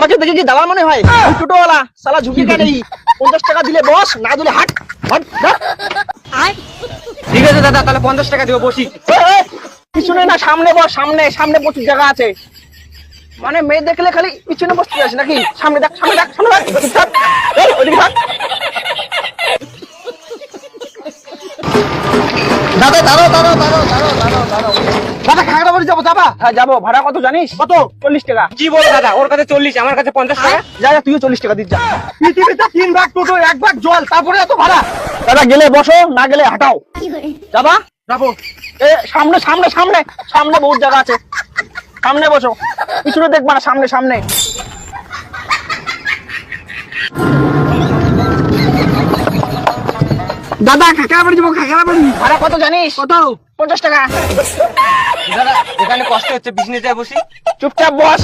আমাকে দেখে কি দালাল মনে হয়? আমি টোটোওয়ালা, শালা ঝুঁকি কেন? 50 টাকা দিলে বস, না দিলে হাট। ঠিক আছে দাদা, তাহলে 50 টাকা দিব, বসি। পিছনে না, সামনে বস, সামনে সামনে প্রচুর জায়গা আছে। মানে মেয়ে দেখলে খালি পিছনে বসতে যাস নাকি? সামনে দেখ, সামনে দেখ, সামনে দেখ। ওদিকে থাক। ওদিকে থাক। দাদা দাঁড়াও দাঁড়াও দাঁড়াও দাঁড়াও দাঁড়াও দাঁড়াও। দাদা খাগড়াবাড়ি যাবো, যাবা? হ্যাঁ যাবো। ভাড়া কত জানিস? কত? 40 টাকা। কি বল দাদা, ওর কাছে 40, আমার কাছে 50 টাকা। যা যা, তুইও 40 টাকা দিস যা। পৃথিবীতে 3 ভাগ টোটো, 1 ভাগ জল, তারপরে এত ভাড়া। দাদা গেলে বসো, না গেলে হাঁটাও। যাবা? যাবো। এ সামনে সামনে সামনে সামনে বহুত জায়গা আছে, সামনে বসো। পিছনে দেখবা না, সামনে সামনে। দাদা খাগড়াবাড়ি যাবো, খাগড়াবাড়ি। ভাড়া কত জানিস? কত? 50 টাকা। দাদা এখানে কষ্ট হচ্ছে, বিজনেস যায়, বসি। চুপচাপ বস।